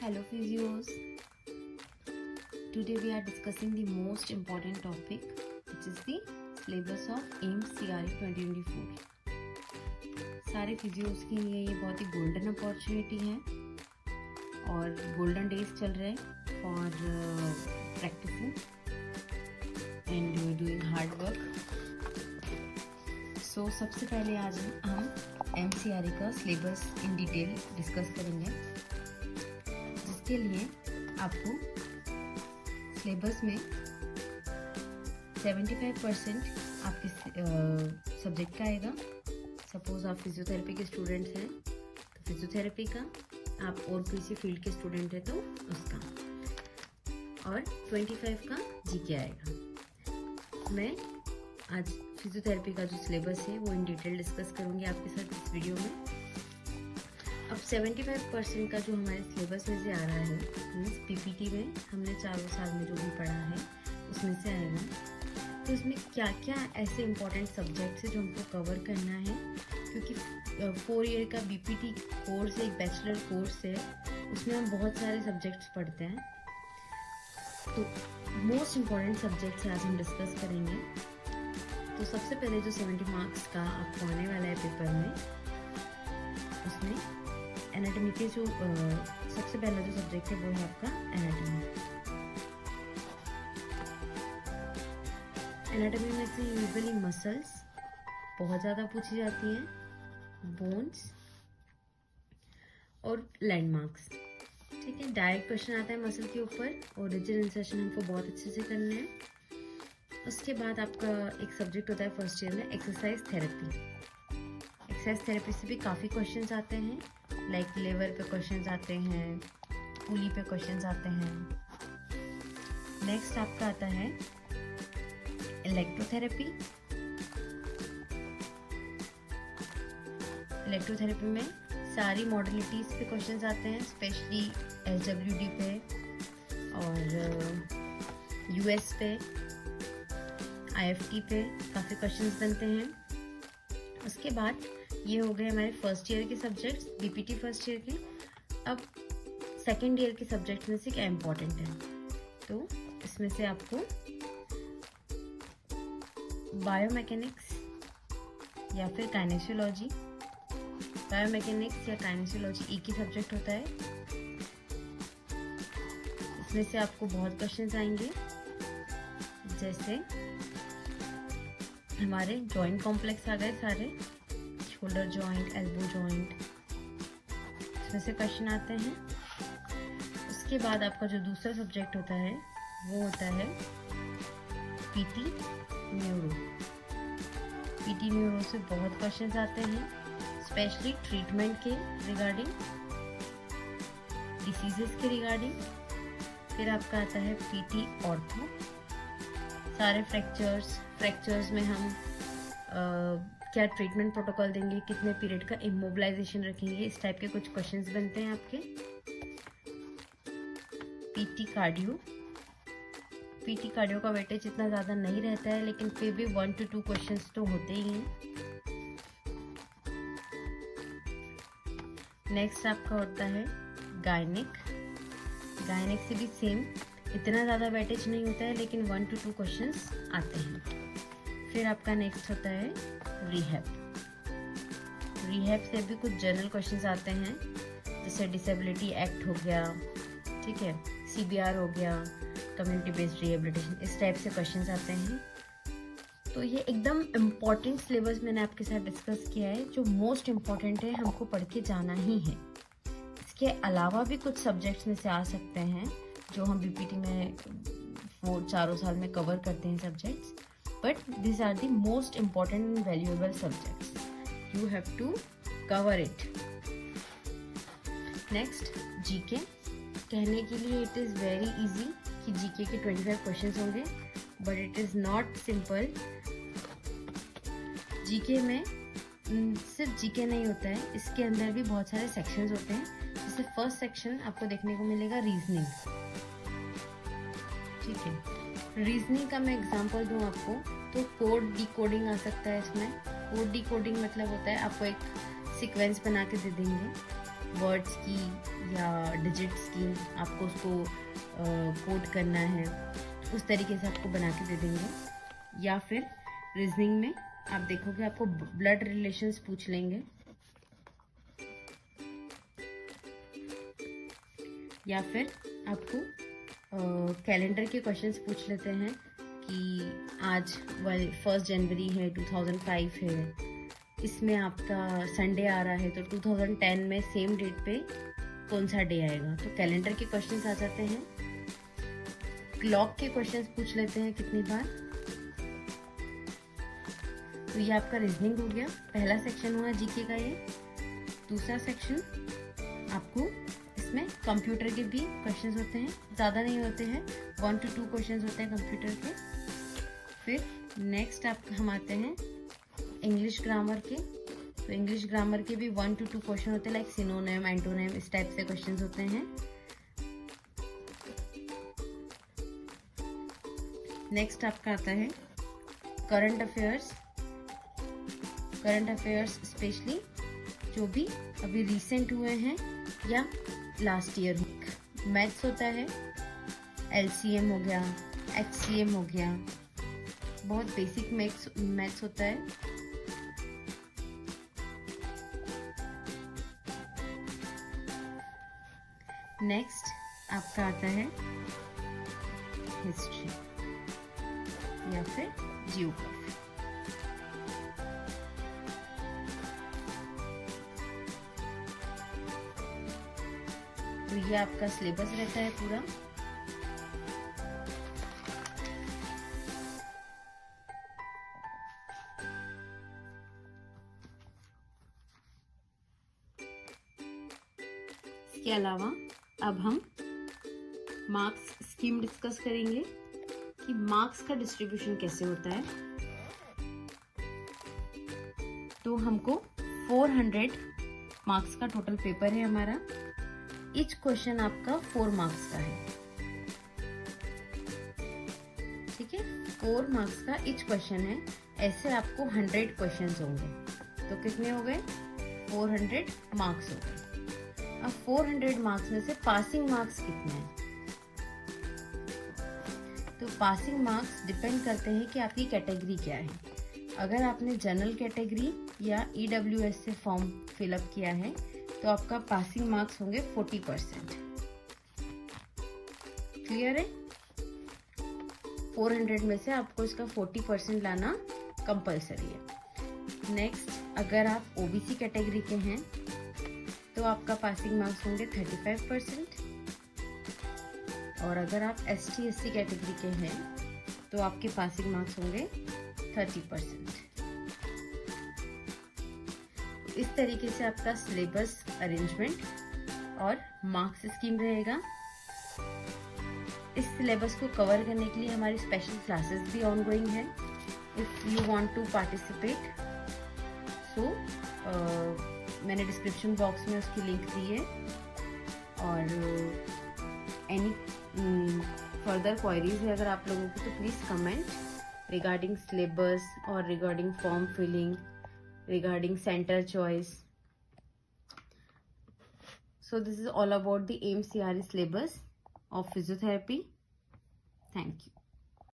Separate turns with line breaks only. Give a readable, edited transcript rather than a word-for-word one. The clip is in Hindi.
Hello physios. Today we are discussing the most important topic, which is the syllabus of AIMS CRE 2024. सारे फिजियोज के लिए ये बहुत ही गोल्डन अपॉर्चुनिटी है और गोल्डन डेज चल रहे हैं for practising and doing hard work. So सबसे पहले आज हम MCRE का सिलेबस इन डिटेल डिस्कस करेंगे, जिसके लिए आपको सिलेबस में 75% आपके सब्जेक्ट का आएगा. सपोज आप फिजियोथेरेपी के स्टूडेंट्स हैं तो फिजियोथेरेपी का, आप और किसी फील्ड के स्टूडेंट हैं तो उसका, और 25 का जीके आएगा. मैं आज फिजियोथेरेपी का जो सिलेबस है वो इन डिटेल डिस्कस करूँगी आपके साथ इस वीडियो में. अब 75% का जो हमारे सिलेबस में से आ रहा है, मीन्स PPT में हमने 4 साल में जो भी पढ़ा है उसमें से आएगा. तो इसमें क्या क्या ऐसे इम्पोर्टेंट सब्जेक्ट्स हैं जो हमको कवर करना है, क्योंकि 4 ईयर का BPT कोर्स एक बैचलर कोर्स है, उसमें हम बहुत सारे सब्जेक्ट्स पढ़ते हैं. तो मोस्ट इम्पॉर्टेंट सब्जेक्ट्स आज हम डिस्कस करेंगे. तो सबसे पहले जो 70 मार्क्स का आपको आने वाला है पेपर में, उसमें एनाटॉमी के जो सबसे पहला जो सब्जेक्ट है वो है आपका एनाटॉमी. एनाटॉमी में से यूजुअली मसल्स बहुत ज़्यादा पूछी जाती हैं, बोन्स और लैंडमार्क्स. ठीक है, डायरेक्ट क्वेश्चन आता है मसल के ऊपर, ओरिजिन इंसर्शन हमको बहुत अच्छे से करना है. उसके बाद आपका एक सब्जेक्ट होता है फर्स्ट ईयर में एक्सरसाइज थेरेपी. एक्सरसाइज थेरेपी से भी काफ़ी क्वेश्चंस आते हैं, लाइक लेवर पे क्वेश्चंस आते हैं, पुली पे क्वेश्चंस आते हैं. नेक्स्ट आपका आता है इलेक्ट्रोथेरेपी. इलेक्ट्रोथेरेपी में सारी मॉडलिटीज़ पे क्वेश्चंस आते हैं, स्पेशली SWD पे और US पे, IFT पे काफ़ी क्वेश्चंस बनते हैं. उसके बाद ये हो गए हमारे फर्स्ट ईयर के सब्जेक्ट्स, BPT फर्स्ट ईयर के. अब सेकेंड ईयर के सब्जेक्ट्स में से क्या इम्पोर्टेंट है, तो इसमें से आपको बायोमैकेनिक्स या फिर काइनेसियोलॉजी. बायोमैकेनिक्स या काइनेसियोलॉजी एक ही सब्जेक्ट होता है. इसमें से आपको बहुत क्वेश्चंस आएंगे, जैसे हमारे जॉइंट कॉम्प्लेक्स आ गए सारे, शोल्डर जॉइंट, एल्बो जॉइंट, इसमें से क्वेश्चन आते हैं. उसके बाद आपका जो दूसरा सब्जेक्ट होता है वो होता है PT न्यूरो. PT न्यूरो से बहुत क्वेश्चंस आते हैं, स्पेशली ट्रीटमेंट के रिगार्डिंग, डिसीजेस के रिगार्डिंग. फिर आपका आता है PT ऑर्थो. सारे फ्रैक्चर्स में हम क्या ट्रीटमेंट प्रोटोकॉल देंगे, कितने पीरियड का इमोबिलाइजेशन रखेंगे, इस टाइप के कुछ क्वेश्चंस बनते हैं आपके. PT कार्डियो का वेटेज इतना ज़्यादा नहीं रहता है, लेकिन फिर भी 1 to 2 क्वेश्चंस तो होते ही हैं. नेक्स्ट आपका होता है गायनिक से भी सेम, इतना ज़्यादा वेटेज नहीं होता है, लेकिन 1 to 2 क्वेश्चंस आते हैं. फिर आपका नेक्स्ट होता है रिहैब से भी कुछ जनरल क्वेश्चंस आते हैं, जैसे डिसेबिलिटी एक्ट हो गया, ठीक है, CBR हो गया, कम्युनिटी बेस्ड रिहेबिलिटेशन, इस टाइप से क्वेश्चंस आते हैं. तो ये एकदम इम्पॉर्टेंट सिलेबस मैंने आपके साथ डिस्कस किया है, जो मोस्ट इम्पॉर्टेंट है, हमको पढ़ के जाना ही है. इसके अलावा भी कुछ सब्जेक्ट्स में से आ सकते हैं जो हम BPT में 4 साल में कवर करते हैं subjects, but this are the most important and valuable subjects. You have to cover it. Next GK. कहने के लिए इट इज़ वेरी इजी कि GK के 25 क्वेश्चंस होंगे, but it is not simple. GK में सिर्फ GK नहीं होता है, इसके अंदर भी बहुत सारे सेक्शंस होते हैं. जैसे फर्स्ट सेक्शन आपको देखने को मिलेगा रीजनिंग. ठीक है, रीजनिंग का मैं एग्जांपल दूं आपको, तो कोड डिकोडिंग आ सकता है इसमें. कोड डिकोडिंग मतलब होता है आपको एक सीक्वेंस बना के दे देंगे, वर्ड्स की या डिजिट्स की आपको उसको कोड करना है, उस तरीके से आपको बना के दे देंगे। या फिर रीजनिंग में आप देखोगे आपको ब्लड रिलेशंस पूछ लेंगे, या फिर आपको कैलेंडर के क्वेश्चंस पूछ लेते हैं कि आज 1 जनवरी है, 2005 है, इसमें आपका संडे आ रहा है तो 2010 में सेम डेट पे कौन सा डे आएगा, तो कैलेंडर के क्वेश्चंस आ जाते हैं। क्लॉक के क्वेश्चंस पूछ लेते हैं कितनी बार। तो ये आपका रीजनिंग हो गया, पहला सेक्शन हुआ जीके का ये। दूसरा सेक्शन आपको इसमें कंप्यूटर के भी क्वेश्चंस होते हैं, ज़्यादा नहीं होते हैं, 1 to 2 क्वेश्चंस होते हैं कंप्यूटर के। फिर नेक्स्ट हम आते हैं इंग्लिश ग्रामर के। तो इंग्लिश ग्रामर के भी 1 to 2 क्वेश्चन होते हैं, लाइक सिनोनिम, एंटोनिम, इस टाइप से क्वेश्चंस होते हैं। नेक्स्ट आपका आता है current affairs. Current affairs specially जो भी अभी रिसेंट हुए हैं या लास्ट ईयर। मैथ्स होता है, LCM हो गया, HCM हो गया, बहुत बेसिक मैथ्स होता है। नेक्स्ट आपका आता है हिस्ट्री या फिर जियोग्राफी। तो ये आपका सिलेबस रहता है पूरा। इसके अलावा अब हम मार्क्स स्कीम डिस्कस करेंगे कि मार्क्स का डिस्ट्रीब्यूशन कैसे होता है। तो हमको 400 मार्क्स का टोटल पेपर है हमारा। ईच क्वेश्चन आपका 4 मार्क्स का है, ठीक है, 4 मार्क्स का ईच क्वेश्चन है। ऐसे आपको 100 क्वेश्चंस होंगे, तो कितने हो गए, 400 मार्क्स हो गए। अब 400 मार्क्स में से पासिंग मार्क्स कितने हैं, तो पासिंग मार्क्स डिपेंड करते हैं कि आपकी कैटेगरी क्या है। अगर आपने जनरल कैटेगरी या EWS से फॉर्म फिलअप किया है तो आपका पासिंग मार्क्स होंगे 40%। क्लियर है, 400 में से आपको इसका 40% लाना कंपलसरी है। नेक्स्ट, अगर आप OBC कैटेगरी के हैं तो आपका पासिंग मार्क्स होंगे 35%, और अगर आप ST SC कैटेगरी के हैं तो आपके पासिंग मार्क्स होंगे 30%। इस तरीके से आपका सिलेबस अरेंजमेंट और मार्क्स स्कीम रहेगा। इस सिलेबस को कवर करने के लिए हमारी स्पेशल क्लासेस भी ऑनगोइंग है। If you want to participate, so मैंने डिस्क्रिप्शन बॉक्स में उसकी लिंक दी है। और एनी फर्दर क्वायरीज है अगर आप लोगों की, तो प्लीज़ कमेंट रिगार्डिंग सिलेबस और regarding form filling, regarding center choice. So this is all about the AIIMS CRE syllabus of physiotherapy. Thank you.